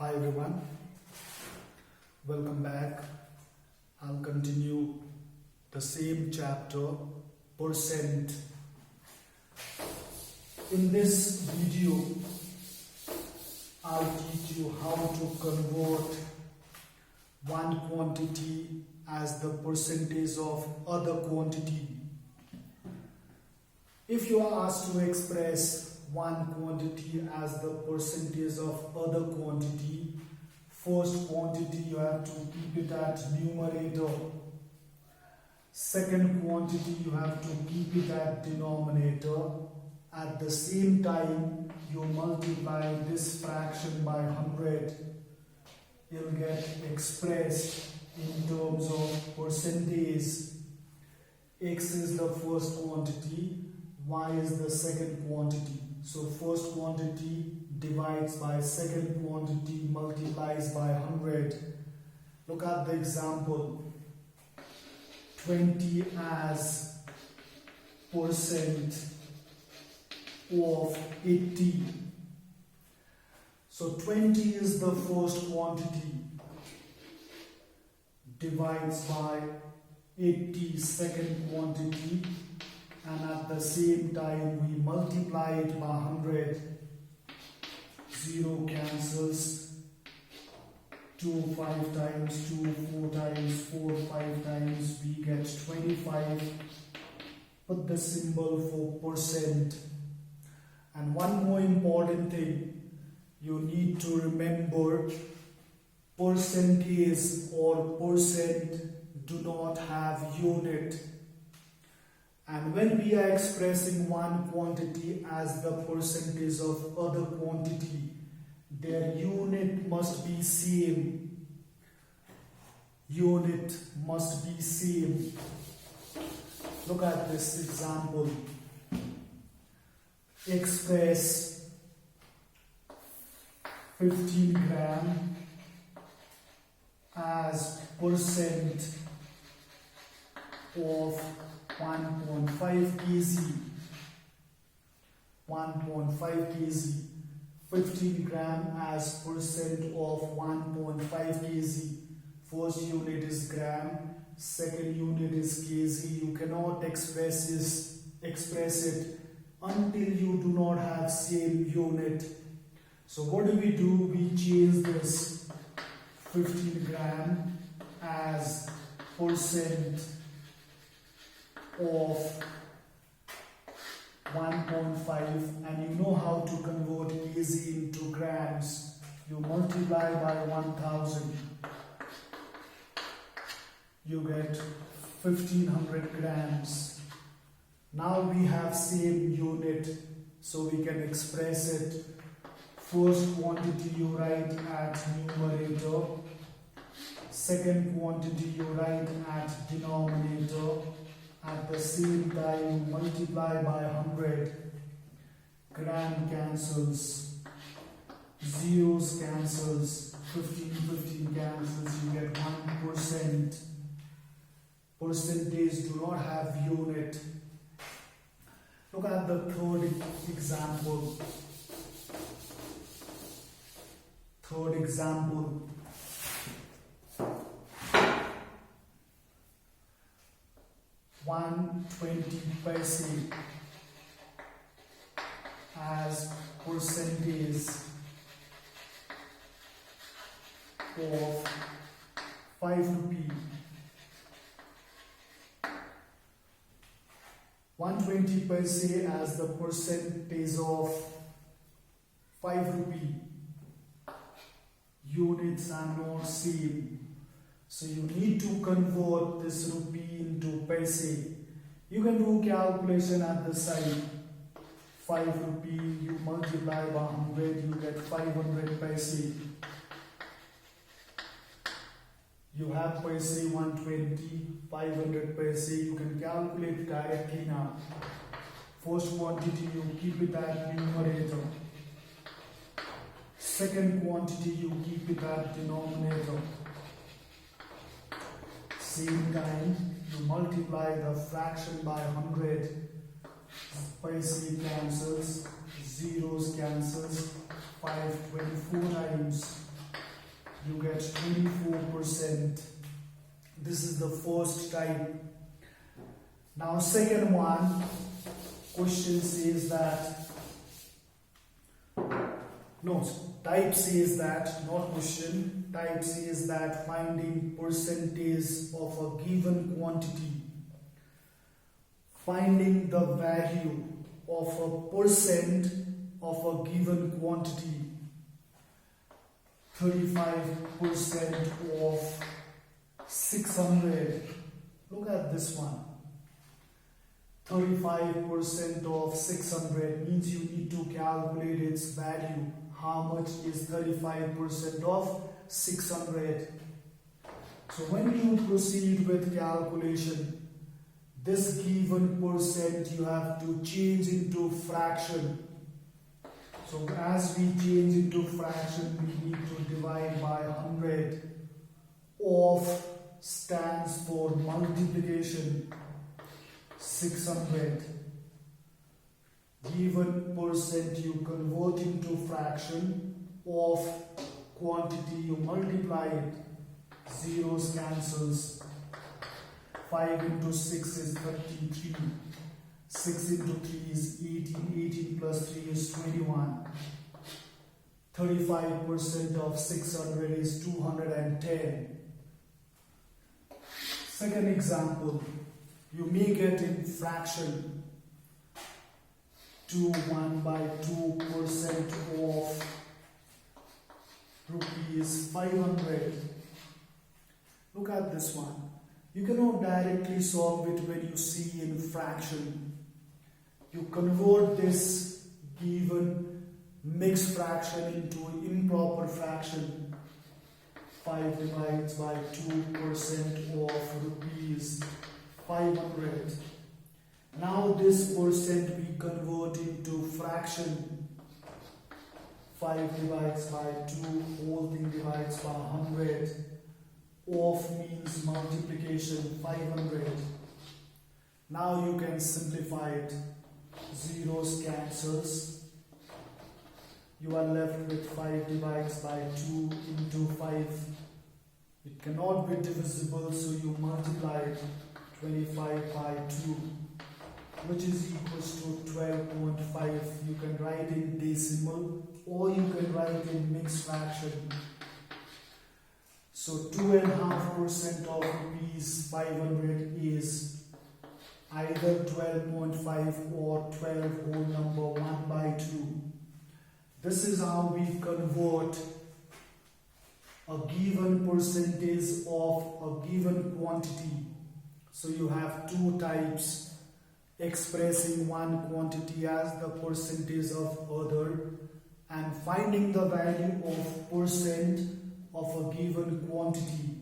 Hi everyone, welcome back. I'll continue the same chapter, percent. In this video, I'll teach you how to convert one quantity as the percentage of other quantity. If you are asked to express one quantity as the percentage of other quantity, first quantity you have to keep it at numerator. Second quantity you have to keep it at denominator. At the same time, you multiply this fraction by 100. You'll get expressed in terms of percentage. X is the first quantity, y is the second quantity. So first quantity divides by second quantity multiplies by 100. Look at the example. 20 as percent of 80. So 20 is the first quantity, divides by 80 second quantity, and at the same time we multiply it by 100. 0 cancels, 2 5 times, 2 4 times, 4 5 times, we get 25. Put the symbol for percent. And one more important thing, you need to remember percentage or percent do not have unit. And when we are expressing one quantity as the percentage of other quantity, their unit must be same. Unit must be same. Look at this example. Express 15 gram as percent of 1.5 kg. 1.5 kg. 15 gram as percent of 1.5 kg. First unit is gram, second unit is kg. You cannot express it until you do not have same unit. So what do? We change this 15 gram as percent of 1.5, and you know how to convert kg into grams. You multiply by 1000, you get 1500 grams. Now we have same unit, so we can express it. First quantity you write at numerator, second quantity you write at denominator. At the same time, multiply by 100. Gram cancels, zeros cancels, 15 cancels, you get 1%. Percentage do not have unit. Look at the third example. Third example. 120 paise as percentage of 5 rupee. 120 paise as the percentage of 5 rupee. Units are not same. So you need to convert this rupee into paise. You can do calculation at the side. 5 rupee, you multiply by 100, you get 500 paise. You have paise 120, 500 paise. You can calculate directly now. First quantity you keep it at numerator. Second quantity you keep it at denominator. Same time, you multiply the fraction by 100. Paise cancels, zeros cancels, 5 24 times. you get 24%. This is the first type. Now second one, question says that, no, type says that, not question, type says that finding percentage of a given quantity. Finding the value of a percent of a given quantity. 35% of 600. Look at this one. 35% of 600 means you need to calculate its value. How much is 35% of 600? So when you proceed with calculation, this given percent you have to change into fraction. So as we change into fraction, we need to divide by 100. Of stands for multiplication. 600. Given percent you convert into fraction. Of quantity you multiply it. Zeros cancels. 5 into 6 is 33. 6 into 3 is 18. 18 plus 3 is 21. 35% of 600 is 210. Second example, you make it in fraction. 1/2% of rupees 500. Look at this one. You cannot directly solve it when you see in fraction. You convert this given mixed fraction into improper fraction. 5 divides by 2% of rupees 500. Now this percent we convert into fraction. 5 divides by 2, whole thing divides by 100. Of means multiplication, 500. Now you can simplify it. Zeros cancels. You are left with 5 divides by 2 into 5. It cannot be divisible, so you multiply it. 25 by 2, which is equals to 12.5. You can write in decimal or you can write in mixed fraction. So 2.5% of rupees 500 is either 12.5 or 12 whole number 1/2. This is how we convert a given percentage of a given quantity. So you have two types, expressing one quantity as the percentage of other and finding the value of percent of a given quantity.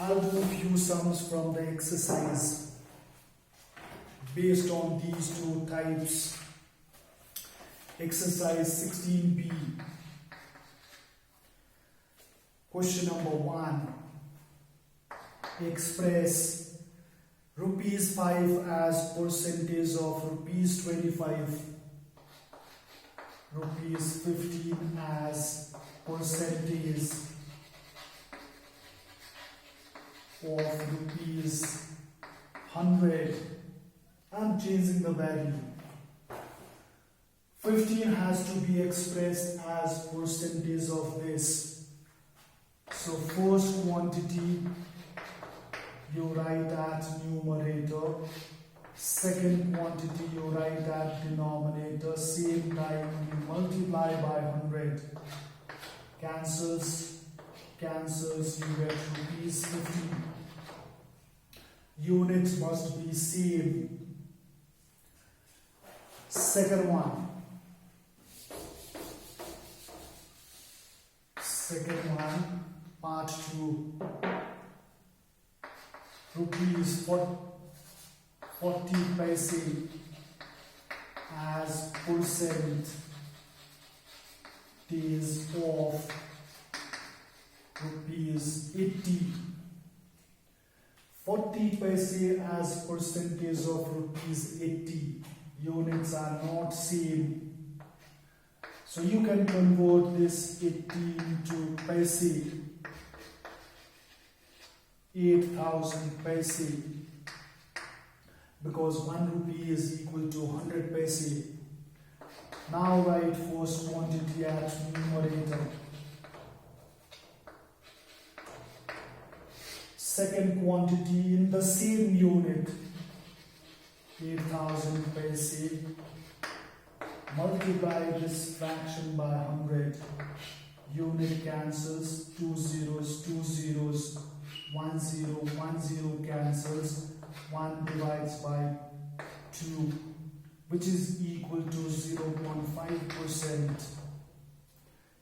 I'll do a few sums from the exercise based on these two types. Exercise 16b. Question number 1. Express rupees 5 as percentage of rupees 25. Rupees 15 as percentage of rupees 100. I'm changing the value. 15 has to be expressed as percentage of this. So first quantity you write at numerator. Second quantity you write at denominator. Same time you multiply by 100. Cancels, cancels, you get rupees 15. Units must be same. Second one. Part 2. Rupees 40 paise as percentage of rupees 80. 40 paise as percentage of rupees 80. Units are not same. So you can convert this 80 into paise, 8,000 paise, because 1 rupee is equal to 100 paise. Now write first quantity at numerator. Second quantity in the same unit, 8,000 paise. Multiply this fraction by 100. Unit cancels, 2 zeros, 2 zeros, 1 0, 1 0 cancels, 1 divides by 2, which is equal to 0.5%.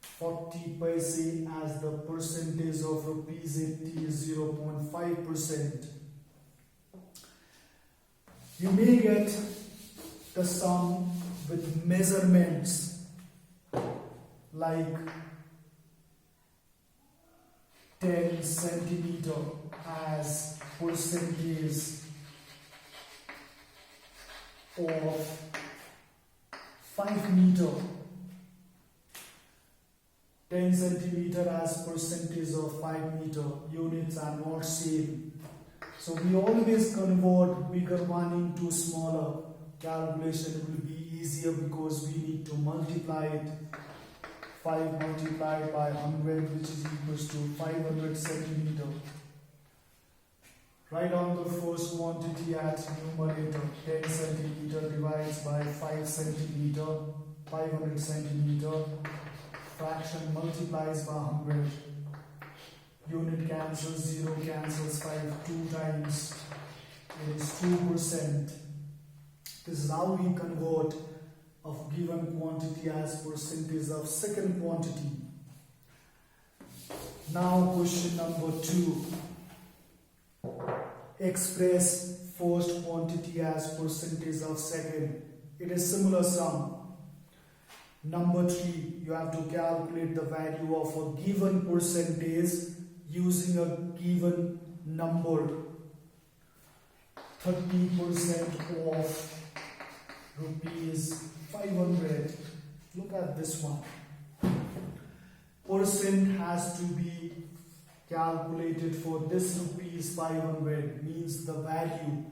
40 paise as the percentage of rupees 80 is 0.5%. You may get the sum with measurements like 10 centimeter as percentage of 5 meter, 10 centimeter as percentage of 5 meter. Units are not same, so we always convert bigger one into smaller. Calculation will be easier because we need to multiply it. 5 multiplied by 100, which is equals to 500 centimeter. Write down the first quantity at numerator. 10 centimeter divides by 5 centimeter, 500 centimeter. Fraction multiplies by 100. Unit cancels, 0 cancels 5 2 times. It is 2%. This is how we convert of given quantity as percentage of second quantity. Now question number 2. Express first quantity as percentage of second. It is similar sum. Number 3, you have to calculate the value of a given percentage using a given number. 30% of rupees 500. Look at this one. Percent has to be calculated for this rupees 500, means the value.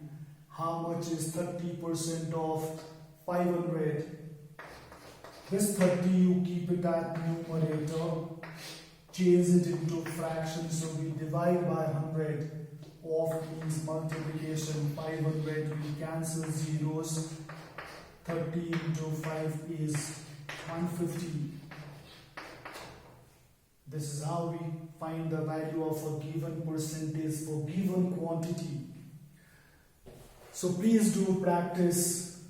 How much is 30% of 500? This 30 you keep it at numerator, change it into fraction, so we divide by 100. Of means multiplication, 500, we cancel zeros. 30 into 5 is 150. This is how we find the value of a given percentage for given quantity. So please do practice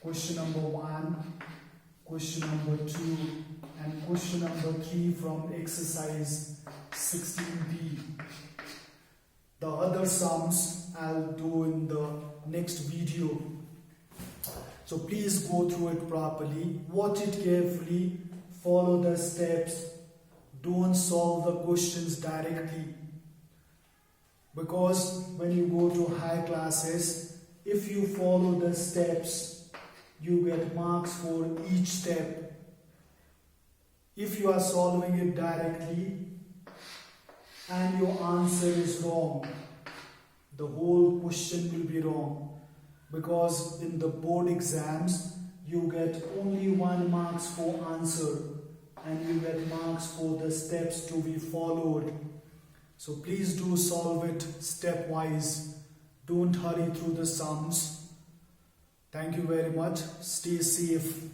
question number 1, question number 2 and question number 3 from exercise 16b. The other sums I'll do in the next video. So please go through it properly, watch it carefully, follow the steps. Don't solve the questions directly, because when you go to high classes, if you follow the steps, you get marks for each step. If you are solving it directly and your answer is wrong, the whole question will be wrong, because in the board exams you get only 1 marks for answer and you get marks for the steps to be followed. So please do solve it stepwise. Don't hurry through the sums. Thank you very much. Stay safe.